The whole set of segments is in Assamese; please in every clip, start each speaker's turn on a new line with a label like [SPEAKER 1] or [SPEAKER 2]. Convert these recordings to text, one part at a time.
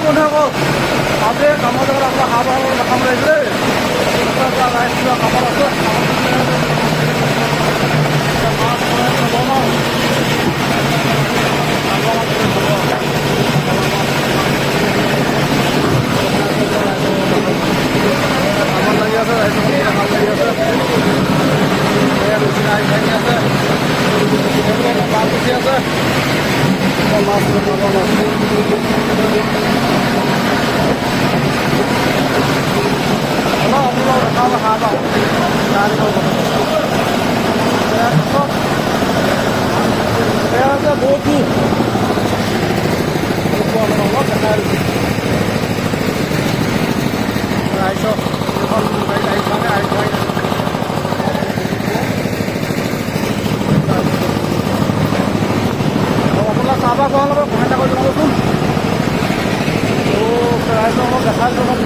[SPEAKER 1] বন্ধুসকল আজি কামৰ জেগাত আপোনাৰ হাঁহ পাৰ দেখাব লাগিছিলে ৰাইজ কিবা কামত আছে মাছ বনাওঁ কামত লাগি আছে ৰাইজ কামত লাগি আছে আহি থাকি আছে মাছ উঠি আছে মাছ বহুতো ৰাইজক আপোনাৰ চাহ পাহ খোৱাৰ লগত কমেণ্ট কৰি জনাবচোন ৰাইজক অলপ দেখাই জনাব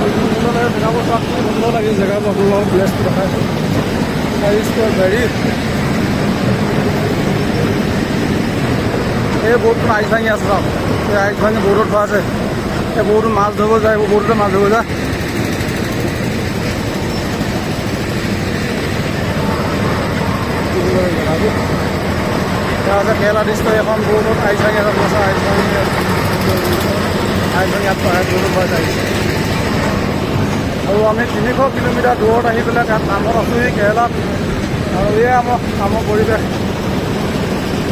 [SPEAKER 1] জেগাবোৰ চোৱাত সুন্দৰ লাগিল জেগাবোৰ আপোনালোকক প্লেচটো দেখাইছোঁ হেৰি এই বৰ্ডখন আইচ ভাঙি আছে চাওক এই আইচ ভাঙি বৰ্ডত থোৱা আছে এই বৰ্ডত মাছ ধৰিব যায় এইবোৰ বৰ্ডতে মাছ ধৰিব যায় আছে কেৰেলা ডিষ্ট্ৰিক্ট এখন বৰ্ডত আইচ ভাঙি আছে আপোনাৰ আইচ ভাঙি ইয়াত বৰ্ডত থোৱা আহিছে আৰু আমি 300 কিলোমিটাৰ দূৰত আহি পেলাই তাত কামত আছোঁহি কেৰেলাত আৰু এয়াই আমাৰ পৰিৱেশ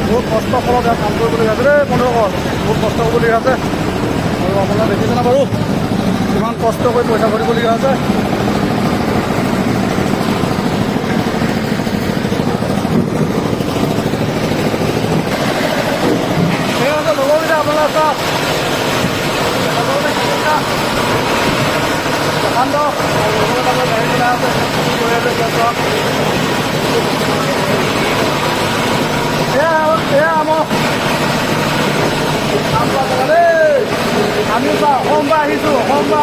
[SPEAKER 1] বহুত কষ্ট ফলত ইয়াত কাম কৰিবলগীয়া আছে দেই বন্ধুসকল বহুত কষ্ট কৰিবলগীয়া আছে আৰু আপোনাৰ দেখিছেনে বাৰু কিমান কষ্ট কৰি পইচা ভৰিবলগীয়া আছে ঠিক আছে লগৰকেইটা আপোনাৰ চাওক দেখান দিয়ক আৰু লগৰ গাড়ী চলাই আছে গৈ আছে চাওক আমি অসমৰপৰা আহিছোঁ অসমৰপৰা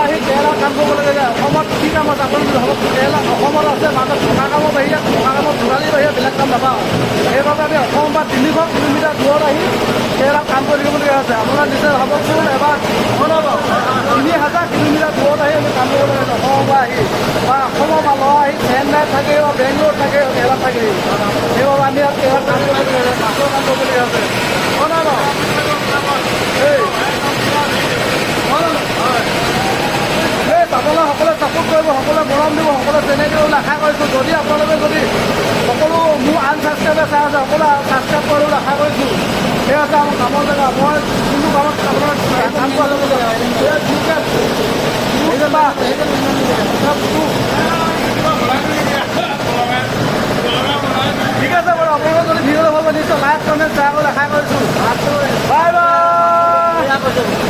[SPEAKER 1] আহি কেৰেলাত কাম কৰিব লাগে যে অসমত কি কাম আছে আপুনি কেৰেলাত অসমত আছে মাজত থকা কামৰ বাহিৰে থকা কামত ভোগালীৰ বাহিৰে বেলেগ কাম নাপাওঁ সেইবাবে আমি অসমৰপৰা 300 কিলোমিটাৰ দূৰত আহি কেৰেলাত কাম কৰি থাকিবলগীয়া হৈছে আপোনাৰ নিজে ভাবকচোন এবাৰ 3000 কিলোমিটাৰ দূৰত আহি আমি কাম কৰিব লাগে অসমৰপৰা আহি বা অসমৰ পৰা ল'ৰা আহি চেন্নাইত থাকে বা বেংগলোৰত থাকে কেৰেলাত থাকে সেইবাবে আমি ইয়াত কেৰেলাত কাম কৰিবলগীয়া হৈছে মাছৰ কাম কৰিবলগীয়া হৈছে আপোনালোকে সকলোৱে ছাপোৰ্ট কৰিব সকলোৱে মৰম দিব সকলোৱে চেনেল দিব বুলি আশা কৰিছোঁ যদি আপোনালোকে যদি সকলো মোৰ আনছাবস্ক্ৰাইবাৰ চাই আছে সকলোৱে ছাবস্ক্ৰাইব কৰিব বুলি আশা কৰিছোঁ সেই আছে আমাৰ কামৰ জেগা মই কোনটো কামত আপোনালোক কাম কৰা যাব ঠিক আছে বাৰু আপোনালোকে যদি ভিডিঅ'টো ভাল পায় নিশ্চয় লাইক কমেণ্ট শ্বেয়াৰ কৰি আশা কৰিছোঁ